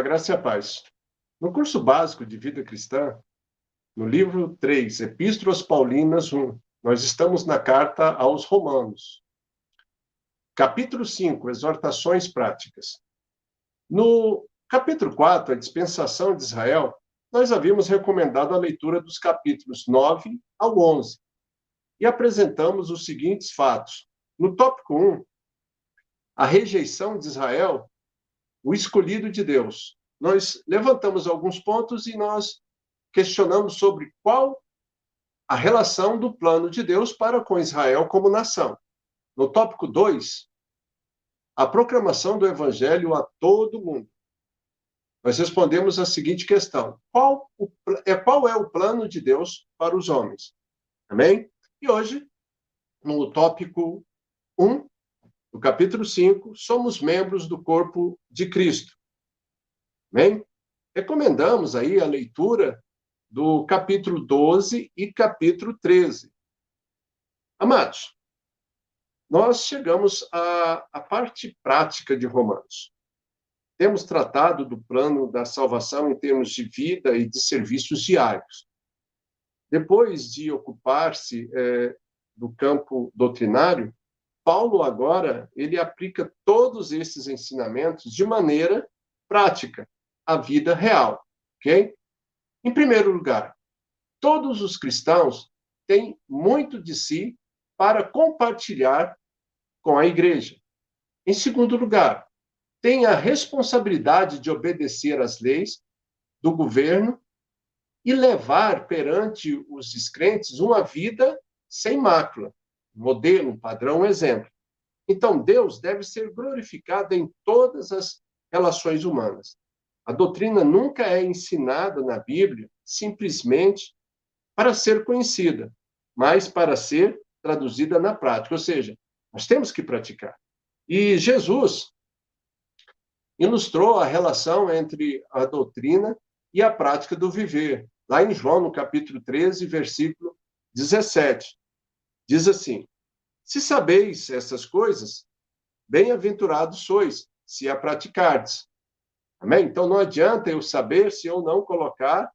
graça e a paz. No curso básico de vida cristã, no livro 3, Epístolas Paulinas 1, nós estamos na carta aos Romanos. Capítulo 5, Exortações Práticas. No capítulo 4, a dispensação de Israel, nós havíamos recomendado a leitura dos capítulos 9 ao 11 e apresentamos os seguintes fatos. No tópico 1, a rejeição de Israel, o escolhido de Deus. Nós levantamos alguns pontos e nós questionamos sobre qual a relação do plano de Deus para com Israel como nação. No tópico 2, a proclamação do evangelho a todo mundo. Nós respondemos a seguinte questão: qual é o plano de Deus para os homens? Amém? E hoje, no tópico 1, no capítulo 5, somos membros do corpo de Cristo. Amém? Recomendamos aí a leitura do capítulo 12 e capítulo 13. Amados, nós chegamos à parte prática de Romanos. Temos tratado do plano da salvação em termos de vida e de serviços diários. Depois de ocupar-se do campo doutrinário, Paulo agora ele aplica todos esses ensinamentos de maneira prática à vida real, ok? Em primeiro lugar, todos os cristãos têm muito de si para compartilhar com a igreja. Em segundo lugar, têm a responsabilidade de obedecer às leis do governo e levar perante os descrentes uma vida sem mácula, modelo, um padrão, um exemplo. Então, Deus deve ser glorificado em todas as relações humanas. A doutrina nunca é ensinada na Bíblia simplesmente para ser conhecida, mas para ser traduzida na prática. Ou seja, nós temos que praticar. E Jesus ilustrou a relação entre a doutrina e a prática do viver. Lá em João, no capítulo 13, versículo 17. Diz assim: se sabeis essas coisas, bem-aventurados sois, se a praticardes. Amém? Então, não adianta eu saber se eu não colocar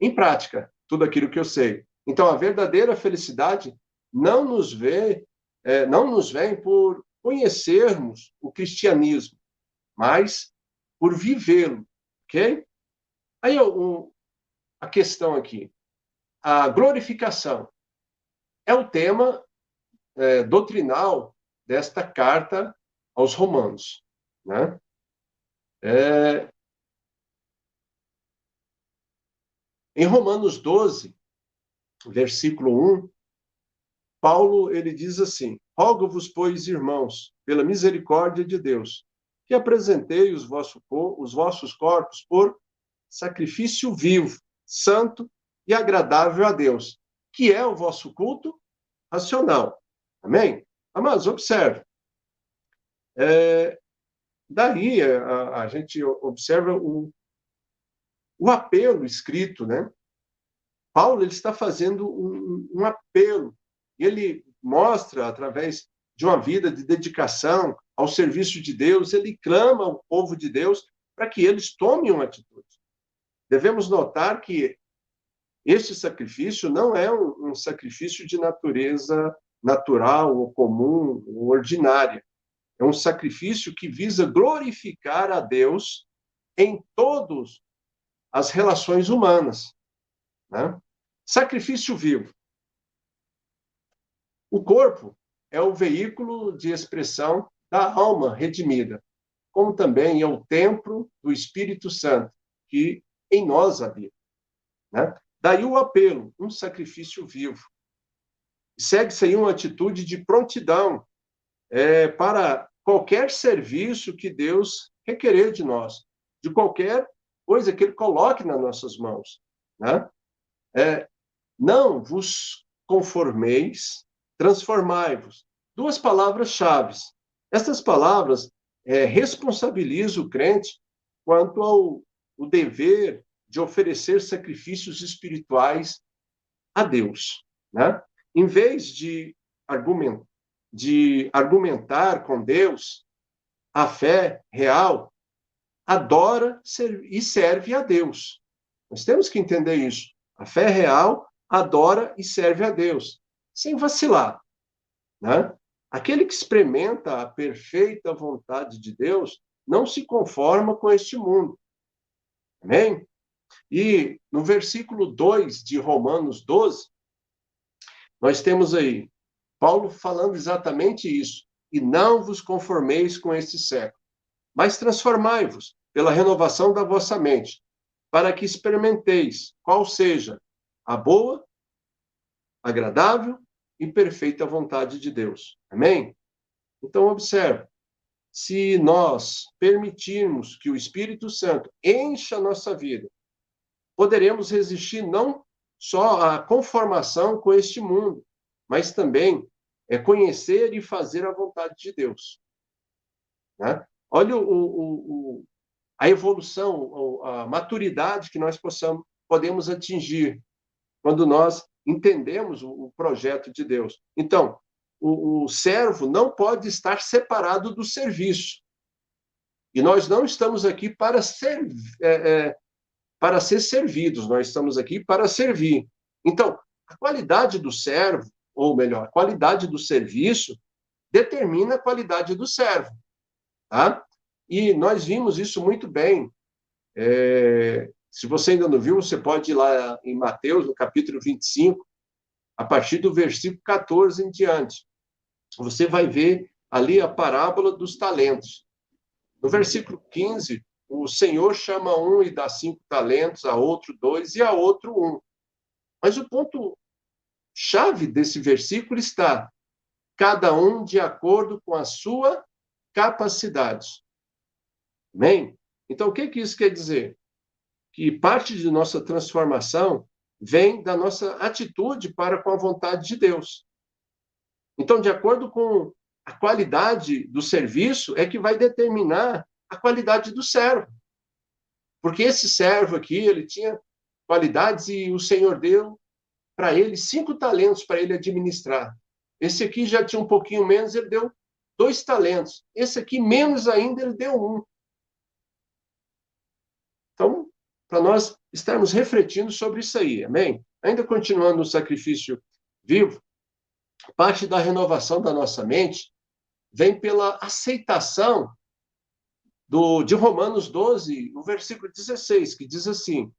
em prática tudo aquilo que eu sei. Então, a verdadeira felicidade não nos vem por conhecermos o cristianismo, mas por vivê-lo, ok? Aí, a questão aqui. A glorificação é o tema doutrinal desta carta aos Romanos, né? Em Romanos 12, versículo 1, Paulo ele diz assim: rogo-vos, pois, irmãos, pela misericórdia de Deus, que apresentei os vossos corpos por sacrifício vivo, santo e agradável a Deus, que é o vosso culto racional. Amém? Mas observe. Daí a gente observa o apelo escrito, né? Paulo ele está fazendo um apelo. Ele mostra, através de uma vida de dedicação ao serviço de Deus, ele clama ao povo de Deus para que eles tomem uma atitude. Devemos notar que este sacrifício não é um sacrifício de natureza natural, ou comum, ou ordinária. É um sacrifício que visa glorificar a Deus em todas as relações humanas, né? Sacrifício vivo. O corpo é o veículo de expressão da alma redimida, como também é o templo do Espírito Santo, que em nós habita, né? Daí o apelo, um sacrifício vivo. Segue-se aí uma atitude de prontidão para qualquer serviço que Deus requerer de nós, de qualquer coisa que Ele coloque nas nossas mãos, né? Não vos conformeis, transformai-vos. Duas palavras-chave. Essas palavras responsabilizam o crente quanto ao dever de oferecer sacrifícios espirituais a Deus, né? Em vez de argumentar com Deus a fé real, adora e serve a Deus. Nós temos que entender isso. A fé real adora e serve a Deus, sem vacilar, né? Aquele que experimenta a perfeita vontade de Deus não se conforma com este mundo. Amém? E no versículo 2 de Romanos 12, nós temos aí Paulo falando exatamente isso. E não vos conformeis com este século, mas transformai-vos pela renovação da vossa mente, para que experimenteis qual seja a boa, agradável e perfeita vontade de Deus. Amém? Então, observe, se nós permitirmos que o Espírito Santo encha a nossa vida, poderemos resistir não só à conformação com este mundo, mas também conhecer e fazer a vontade de Deus. Né? Olha a evolução, a maturidade que nós podemos atingir quando nós entendemos o projeto de Deus. Então, o servo não pode estar separado do serviço. E nós não estamos aqui para ser servidos, nós estamos aqui para servir. Então, a qualidade do servo, ou melhor, a qualidade do serviço, determina a qualidade do servo. Tá? E nós vimos isso muito bem. Se você ainda não viu, você pode ir lá em Mateus, no capítulo 25, a partir do versículo 14 em diante. Você vai ver ali a parábola dos talentos. No versículo 15, o Senhor chama um e dá 5 talentos, a outro 2 e a outro 1. Mas o ponto-chave desse versículo está: cada um de acordo com a sua capacidade. Amém? Então, o que isso quer dizer? Que parte de nossa transformação vem da nossa atitude para com a vontade de Deus. Então, de acordo com a qualidade do serviço, é que vai determinar a qualidade do servo. Porque esse servo aqui, ele tinha qualidades e o Senhor deu para ele 5 talentos para ele administrar. Esse aqui já tinha um pouquinho menos, ele deu 2 talentos. Esse aqui, menos ainda, ele deu 1. Então, para nós estarmos refletindo sobre isso aí, amém? Ainda continuando no sacrifício vivo, parte da renovação da nossa mente vem pela aceitação de Romanos 12, o versículo 16, que diz assim: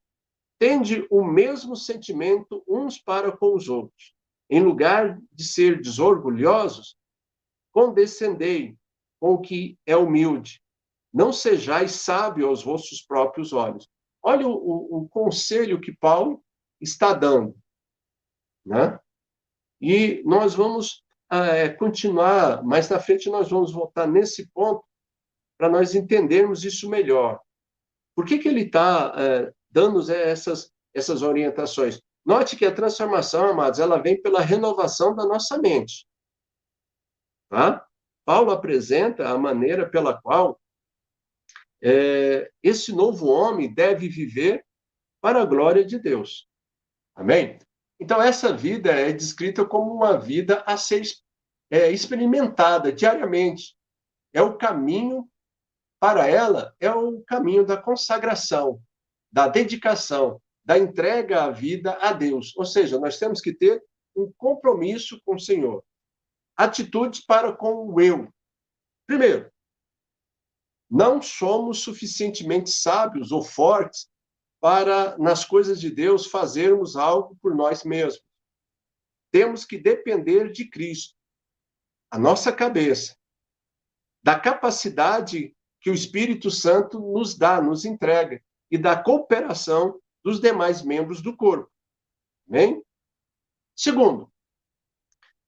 tende o mesmo sentimento uns para com os outros. Em lugar de ser desorgulhosos, condescendei com o que é humilde. Não sejais sábio aos vossos próprios olhos. Olha o conselho que Paulo está dando. Né? E nós vamos continuar, mais na frente nós vamos voltar nesse ponto para nós entendermos isso melhor. Por que ele está dando essas orientações? Note que a transformação, amados, ela vem pela renovação da nossa mente. Tá? Paulo apresenta a maneira pela qual esse novo homem deve viver para a glória de Deus. Amém? Então, essa vida é descrita como uma vida a ser experimentada diariamente. É o caminho, para ela, é o caminho da consagração, da dedicação, da entrega à vida a Deus. Ou seja, nós temos que ter um compromisso com o Senhor. Atitudes para com o eu. Primeiro, não somos suficientemente sábios ou fortes para, nas coisas de Deus, fazermos algo por nós mesmos. Temos que depender de Cristo, a nossa cabeça, da capacidade que o Espírito Santo nos dá, nos entrega, e da cooperação dos demais membros do corpo. Amém? Segundo,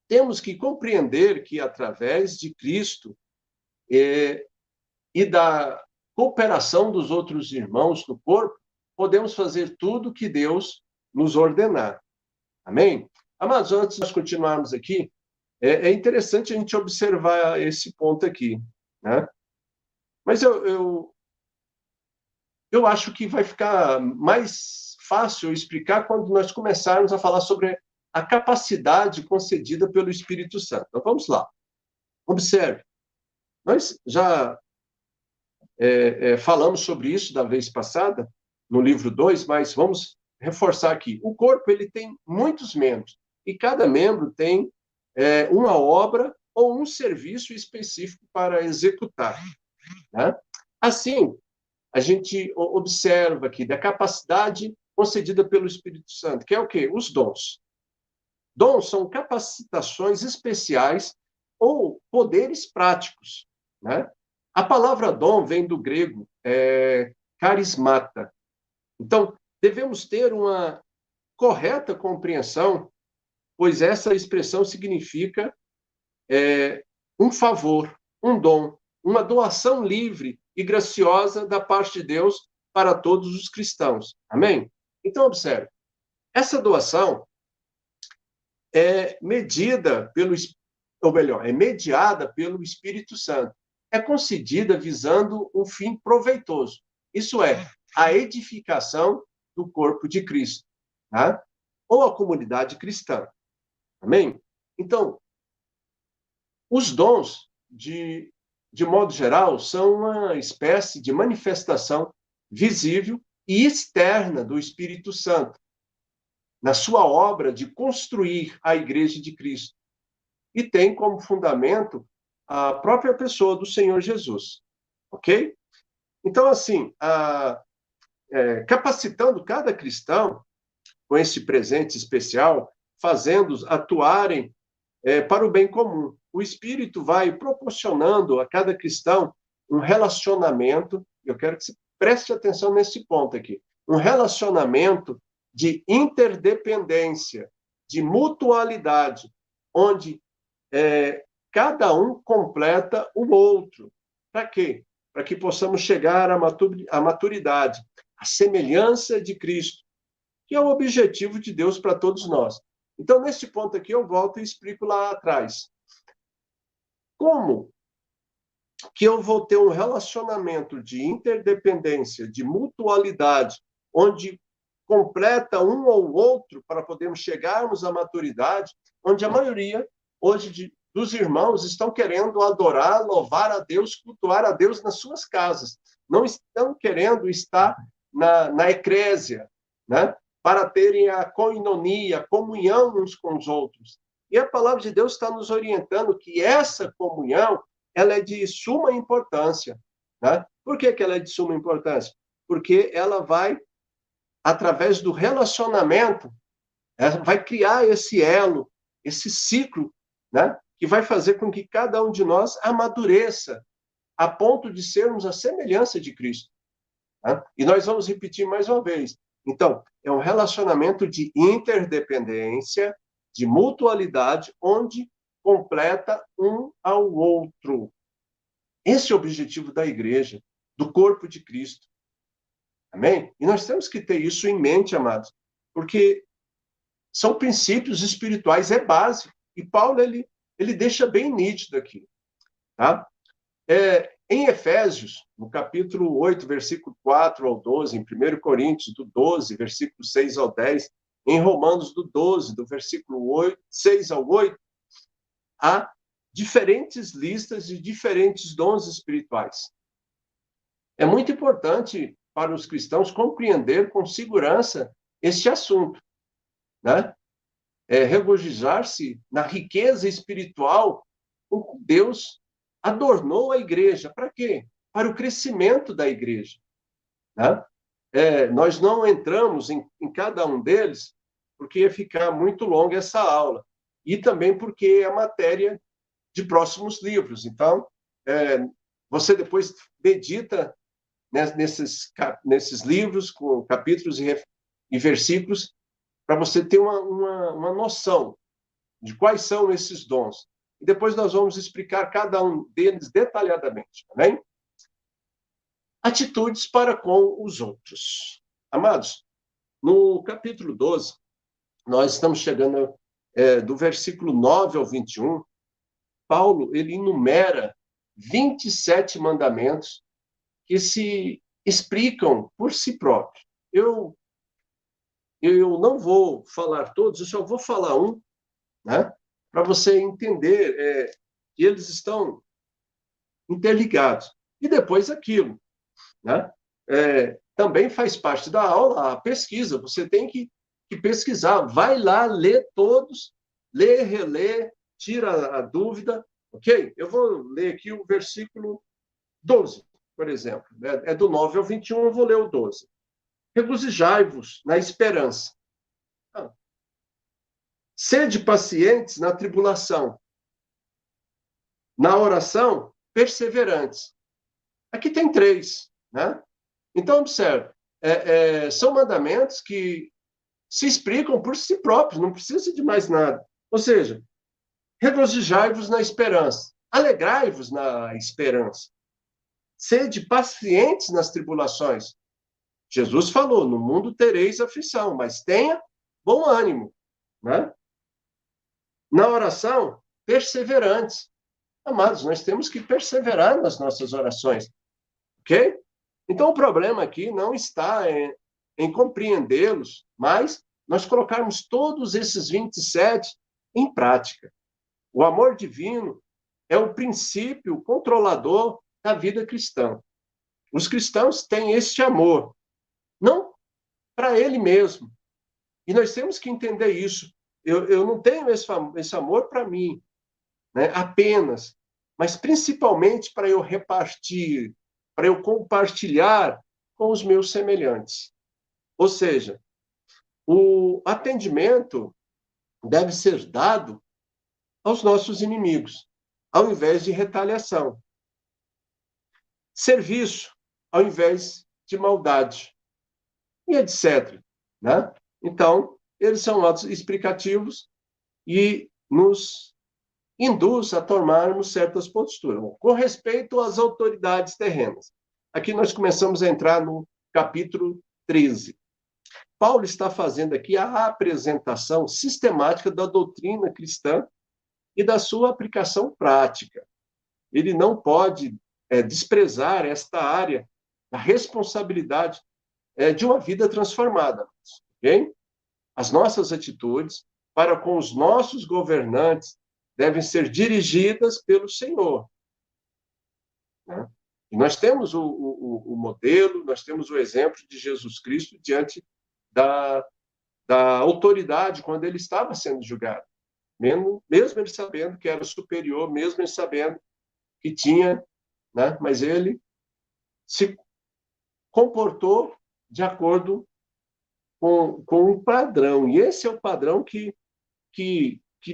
temos que compreender que, através de Cristo e da cooperação dos outros irmãos do corpo, podemos fazer tudo que Deus nos ordenar. Amém? Amados, antes de nós continuarmos aqui, é interessante a gente observar esse ponto aqui, né? Mas eu acho que vai ficar mais fácil explicar quando nós começarmos a falar sobre a capacidade concedida pelo Espírito Santo. Então, vamos lá. Observe. Nós já falamos sobre isso da vez passada, no livro 2, mas vamos reforçar aqui. O corpo ele tem muitos membros, e cada membro tem uma obra ou um serviço específico para executar. Né? Assim, a gente observa aqui da capacidade concedida pelo Espírito Santo, que é o quê? Os dons. Dons são capacitações especiais ou poderes práticos. Né? A palavra dom vem do grego carismata. Então, devemos ter uma correta compreensão, pois essa expressão significa um favor, um dom, uma doação livre e graciosa da parte de Deus para todos os cristãos. Amém? Então, observe, essa doação é medida pelo, ou melhor, é mediada pelo Espírito Santo. É concedida visando um fim proveitoso. Isso é, a edificação do corpo de Cristo, tá? Ou a comunidade cristã. Amém? Então, os dons, de modo geral, são uma espécie de manifestação visível e externa do Espírito Santo, na sua obra de construir a Igreja de Cristo. E tem como fundamento a própria pessoa do Senhor Jesus. Ok? Então, assim, capacitando cada cristão com esse presente especial, fazendo-os atuarem para o bem comum. O Espírito vai proporcionando a cada cristão um relacionamento, eu quero que você preste atenção nesse ponto aqui, um relacionamento de interdependência, de mutualidade, onde cada um completa o outro. Para quê? Para que possamos chegar à maturidade, à semelhança de Cristo, que é o objetivo de Deus para todos nós. Então, nesse ponto aqui, eu volto e explico lá atrás. Como que eu vou ter um relacionamento de interdependência, de mutualidade, onde completa um ou outro para podermos chegarmos à maturidade, onde a maioria, hoje, dos irmãos estão querendo adorar, louvar a Deus, cultuar a Deus nas suas casas. Não estão querendo estar na eclésia, né? Para terem a koinonia, a comunhão uns com os outros. E a palavra de Deus está nos orientando que essa comunhão ela é de suma importância. Né? Por que ela é de suma importância? Porque ela vai, através do relacionamento, ela vai criar esse elo, esse ciclo, né? Que vai fazer com que cada um de nós amadureça a ponto de sermos a semelhança de Cristo. Né? E nós vamos repetir mais uma vez. Então, é um relacionamento de interdependência, de mutualidade, onde completa um ao outro. Esse é o objetivo da igreja, do corpo de Cristo. Amém? E nós temos que ter isso em mente, amados, porque são princípios espirituais, é básico. E Paulo, ele deixa bem nítido aqui. Tá? Em Efésios, no capítulo 8, versículo 4 ao 12, em 1 Coríntios, do 12, versículo 6 ao 10, em Romanos, do 12, do versículo 6 ao 8, há diferentes listas de diferentes dons espirituais. É muito importante para os cristãos compreender com segurança este assunto, né? Regozijar-se na riqueza espiritual com que Deus adornou a igreja. Para quê? Para o crescimento da igreja. Né? Nós não entramos em cada um deles, porque ia ficar muito longa essa aula. E também porque é matéria de próximos livros. Então, você depois medita nesses livros, com capítulos e versículos, para você ter uma noção de quais são esses dons. E depois nós vamos explicar cada um deles detalhadamente, tá bem? Atitudes para com os outros. Amados, no capítulo 12, nós estamos chegando do versículo 9 ao 21, Paulo, ele enumera 27 mandamentos que se explicam por si próprios. Eu não vou falar todos, eu só vou falar um, né? Para você entender que eles estão interligados. E depois aquilo, né? Também faz parte da aula a pesquisa. Você tem que pesquisar. Vai lá, lê todos, lê, relê, tira a dúvida, ok? Eu vou ler aqui o versículo 12, por exemplo. É do 9 ao 21, eu vou ler o 12. Regozijai-vos na esperança. Ah. Sede pacientes na tribulação. Na oração, perseverantes. Aqui tem 3, né? Então, observe, são mandamentos que se explicam por si próprios, não precisa de mais nada. Ou seja, regozijai-vos na esperança, alegrai-vos na esperança, sede pacientes nas tribulações. Jesus falou, no mundo tereis aflição, mas tenha bom ânimo, né? Na oração, perseverantes. Amados, nós temos que perseverar nas nossas orações, ok? Então, o problema aqui não está em compreendê-los, mas nós colocarmos todos esses 27 em prática. O amor divino é o princípio controlador da vida cristã. Os cristãos têm este amor, não para ele mesmo. E nós temos que entender isso. Eu não tenho esse amor para mim, né, apenas, mas principalmente para eu repartir, para eu compartilhar com os meus semelhantes. Ou seja, o atendimento deve ser dado aos nossos inimigos, ao invés de retaliação. Serviço, ao invés de maldade. E etc. Né? Então, eles são atos explicativos e nos induz a tomarmos certas posturas. Com respeito às autoridades terrenas. Aqui nós começamos a entrar no capítulo 13. Paulo está fazendo aqui a apresentação sistemática da doutrina cristã e da sua aplicação prática. Ele não pode desprezar esta área da responsabilidade de uma vida transformada. Okay? As nossas atitudes para com os nossos governantes devem ser dirigidas pelo Senhor. Né? E nós temos o modelo, nós temos o exemplo de Jesus Cristo diante da autoridade quando ele estava sendo julgado. Mesmo ele sabendo que era superior, mesmo ele sabendo que tinha, né? Mas ele se comportou de acordo com um padrão. E esse é o padrão que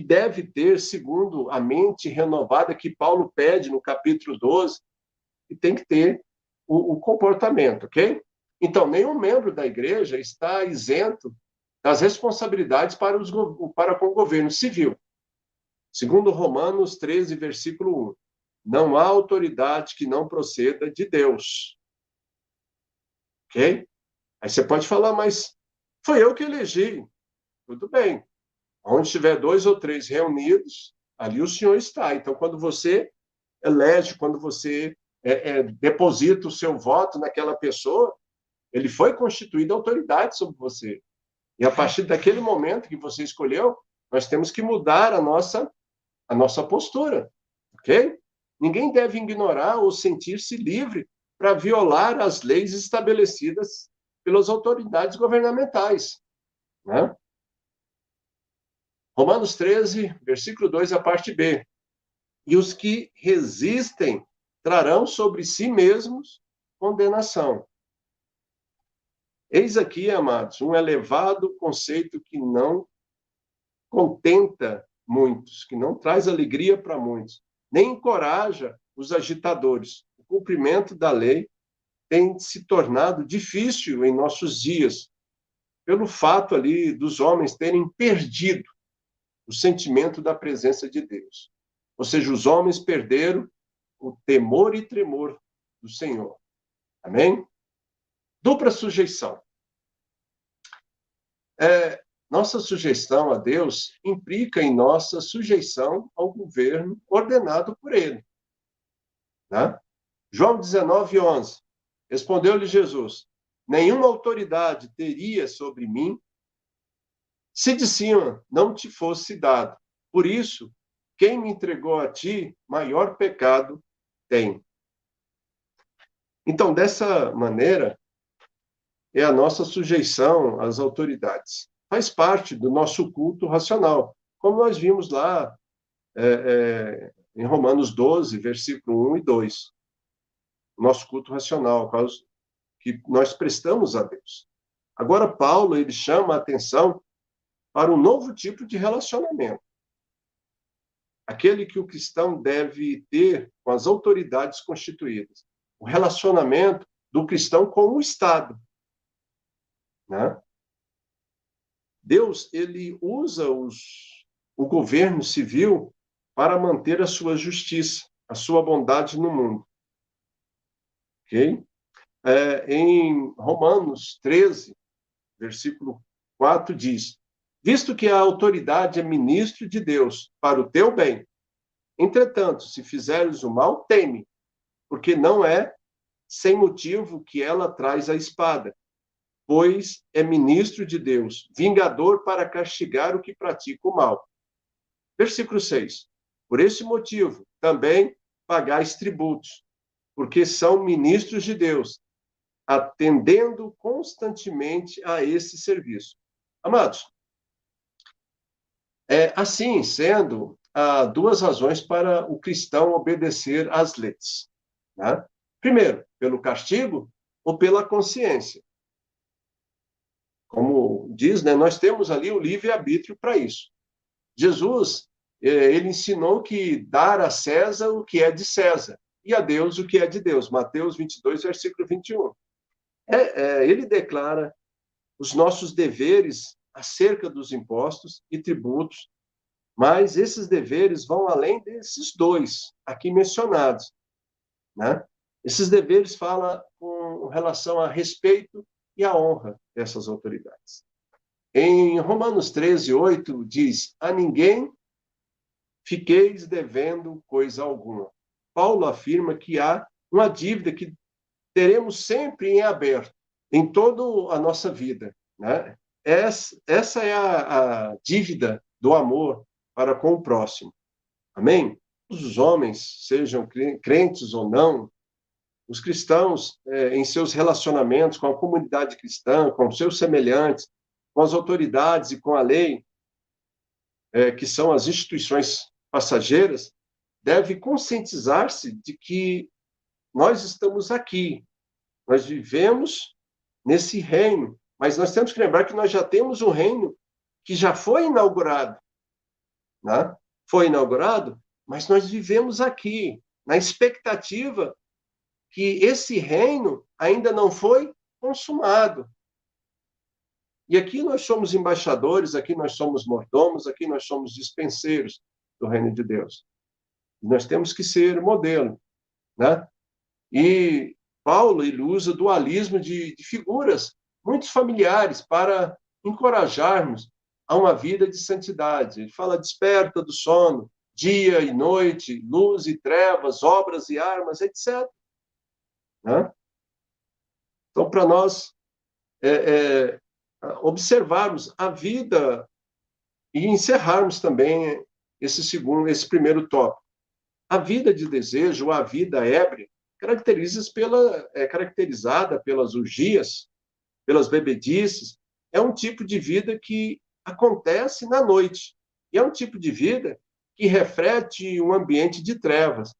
deve ter, segundo a mente renovada que Paulo pede no capítulo 12, e tem que ter o comportamento, ok? Então, nenhum membro da igreja está isento das responsabilidades para com o governo civil. Segundo Romanos 13, versículo 1. Não há autoridade que não proceda de Deus. Ok? Aí você pode falar, mas foi eu que elegi. Tudo bem. Onde tiver 2 ou 3 reunidos, ali o Senhor está. Então, quando você elege, quando você deposita o seu voto naquela pessoa, ele foi constituído autoridade sobre você. E a partir daquele momento que você escolheu, nós temos que mudar a nossa postura, ok? Ninguém deve ignorar ou sentir-se livre para violar as leis estabelecidas pelas autoridades governamentais, né? Romanos 13, versículo 2, a parte B. E os que resistem trarão sobre si mesmos condenação. Eis aqui, amados, um elevado conceito que não contenta muitos, que não traz alegria para muitos, nem encoraja os agitadores. O cumprimento da lei tem se tornado difícil em nossos dias, pelo fato ali dos homens terem perdido o sentimento da presença de Deus. Ou seja, os homens perderam o temor e tremor do Senhor. Amém? Dupla sujeição. Nossa sujeição a Deus implica em nossa sujeição ao governo ordenado por Ele. Né? João 19, 11. Respondeu-lhe Jesus: nenhuma autoridade teria sobre mim se de cima não te fosse dado. Por isso, quem me entregou a ti, maior pecado tem. Então, dessa maneira, é a nossa sujeição às autoridades. Faz parte do nosso culto racional, como nós vimos lá em Romanos 12, versículo 1 e 2. Nosso culto racional, que nós prestamos a Deus. Agora, Paulo, ele chama a atenção para um novo tipo de relacionamento. Aquele que o cristão deve ter com as autoridades constituídas. O relacionamento do cristão com o Estado. Né? Deus, ele usa o governo civil para manter a sua justiça, a sua bondade no mundo. Ok? Em Romanos 13, versículo 4, diz: visto que a autoridade é ministro de Deus para o teu bem, entretanto, se fizeres o mal, teme, porque não é sem motivo que ela traz a espada, pois é ministro de Deus, vingador para castigar o que pratica o mal. Versículo 6. Por esse motivo, também pagais tributos, porque são ministros de Deus, atendendo constantemente a esse serviço. Amados, assim sendo, há duas razões para o cristão obedecer às leis. Né? Primeiro, pelo castigo ou pela consciência. Como diz, né, nós temos ali o livre-arbítrio para isso. Jesus, ele ensinou que dar a César o que é de César e a Deus o que é de Deus. Mateus 22, versículo 21. Ele declara os nossos deveres acerca dos impostos e tributos, mas esses deveres vão além desses dois aqui mencionados. Né? Esses deveres falam com relação a respeito e a honra dessas autoridades. Em Romanos 13, 8, diz: a ninguém fiqueis devendo coisa alguma. Paulo afirma que há uma dívida que teremos sempre em aberto, em toda a nossa vida. Né? Essa é a dívida do amor para com o próximo. Amém? Os homens, sejam crentes ou não, os cristãos, em seus relacionamentos com a comunidade cristã, com seus semelhantes, com as autoridades e com a lei, que são as instituições passageiras, deve conscientizar-se de que nós estamos aqui, nós vivemos nesse reino, mas nós temos que lembrar que nós já temos um reino que já foi inaugurado, né? Foi inaugurado, mas nós vivemos aqui, na expectativa que esse reino ainda não foi consumado. E aqui nós somos embaixadores, aqui nós somos mordomos, aqui nós somos dispenseiros do reino de Deus. E nós temos que ser modelo, né? E Paulo, ele usa dualismo de figuras muito familiares para encorajarmos a uma vida de santidade. Ele fala: desperta do sono, dia e noite, luz e trevas, obras e armas, etc. Né? Então, para nós observarmos a vida e encerrarmos também esse primeiro tópico. A vida de desejo, a vida ébria, caracterizada pelas orgias, pelas bebedices, é um tipo de vida que acontece na noite. E é um tipo de vida que reflete um ambiente de trevas.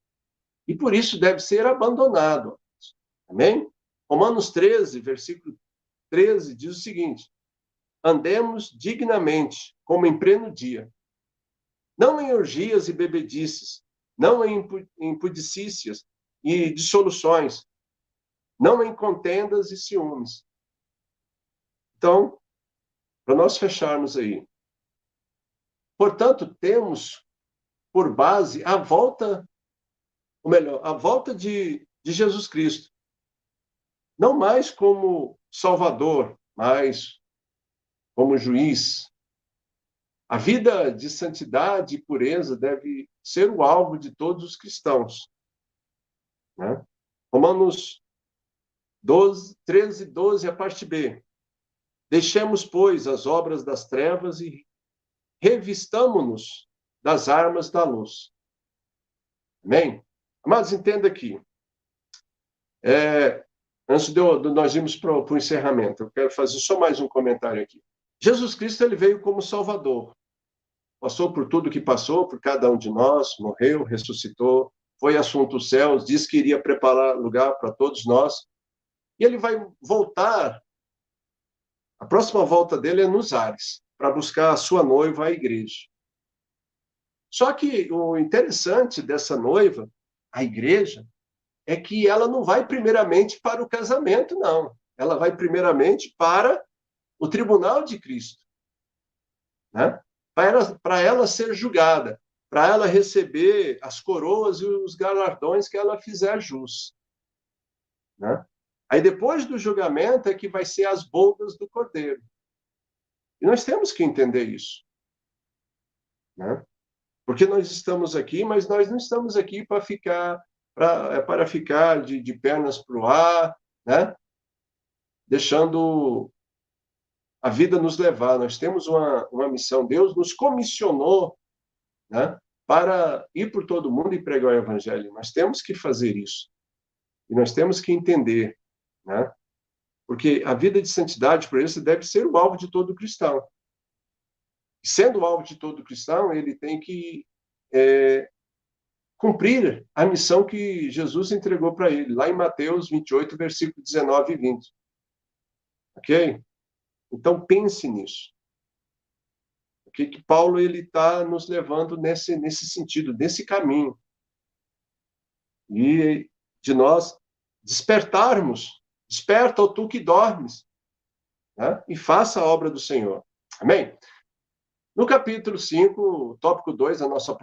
E por isso deve ser abandonado. Amém? Romanos 13, versículo 13, diz o seguinte: andemos dignamente, como em pleno dia, não em orgias e bebedices, não em impudicícias e dissoluções, não em contendas e ciúmes. Então, para nós fecharmos aí, portanto, temos por base a volta, ou melhor, a volta de Jesus Cristo, não mais como Salvador, mas como juiz. A vida de santidade e pureza deve ser o alvo de todos os cristãos. Né? Romanos 12, 13, 12, a parte B. Deixemos, pois, as obras das trevas e revistamo-nos das armas da luz. Amém? Mas entenda aqui, Antes de nós irmos para o encerramento, eu quero fazer só mais um comentário aqui. Jesus Cristo, ele veio como Salvador. Passou por tudo que passou, por cada um de nós, morreu, ressuscitou, foi assunto aos céus, disse que iria preparar lugar para todos nós. E ele vai voltar, a próxima volta dele é nos ares, para buscar a sua noiva, a igreja. Só que o interessante dessa noiva, a igreja, é que ela não vai primeiramente para o casamento, não. Ela vai primeiramente para o tribunal de Cristo, né? Para ela ser julgada, para ela receber as coroas e os galardões que ela fizer jus, né? Aí depois do julgamento é que vai ser as bodas do Cordeiro. E nós temos que entender isso, né? Porque nós estamos aqui, mas nós não estamos aqui para ficar para ficar de pernas para o ar, né? Deixando a vida nos levar. Nós temos uma missão. Deus nos comissionou, né, para ir por todo mundo e pregar o evangelho. Nós temos que fazer isso. E nós temos que entender, né? Porque a vida de santidade, por isso, deve ser o alvo de todo cristão. E sendo o alvo de todo cristão, ele tem que cumprir a missão que Jesus entregou para ele, lá em Mateus 28, versículo 19 e 20. Ok? Então, pense nisso. Que Paulo ele está nos levando nesse sentido, nesse caminho. E de nós despertarmos. Desperta, ó tu que dormes, né? E faça a obra do Senhor. Amém? No capítulo 5, tópico 2, a nossa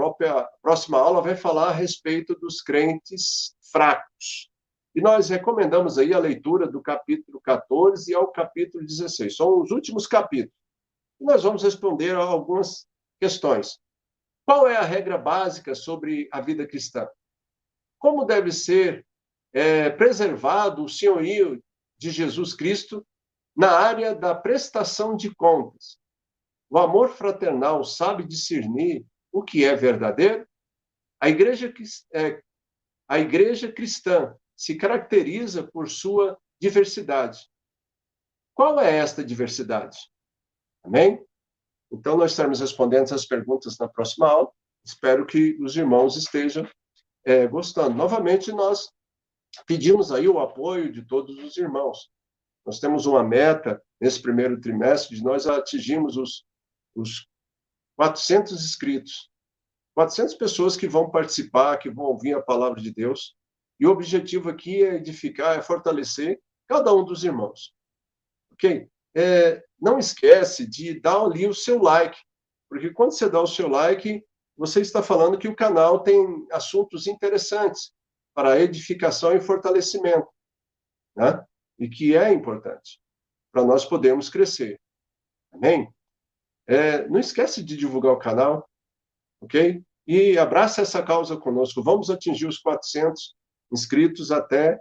próxima aula vai falar a respeito dos crentes fracos. E nós recomendamos aí a leitura do capítulo 14 ao capítulo 16. São os últimos capítulos. E nós vamos responder a algumas questões. Qual é a regra básica sobre a vida cristã? Como deve ser preservado o senhorio de Jesus Cristo na área da prestação de contas? O amor fraternal sabe discernir o que é verdadeiro? A igreja cristã se caracteriza por sua diversidade. Qual é esta diversidade? Amém? Então, nós estaremos respondendo essas perguntas na próxima aula. Espero que os irmãos estejam gostando. Novamente, nós pedimos aí o apoio de todos os irmãos. Nós temos uma meta nesse primeiro trimestre de nós atingirmos os 400 inscritos. 400 pessoas que vão participar, que vão ouvir a palavra de Deus. E o objetivo aqui é edificar, é fortalecer cada um dos irmãos. Ok? Não esquece de dar ali o seu like, porque quando você dá o seu like, você está falando que o canal tem assuntos interessantes para edificação e fortalecimento, né? E que é importante para nós podermos crescer. Amém? Não esquece de divulgar o canal, ok? E abraça essa causa conosco. Vamos atingir os 400 inscritos até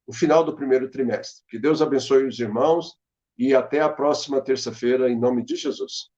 o final do primeiro trimestre. Que Deus abençoe os irmãos e até a próxima terça-feira, em nome de Jesus.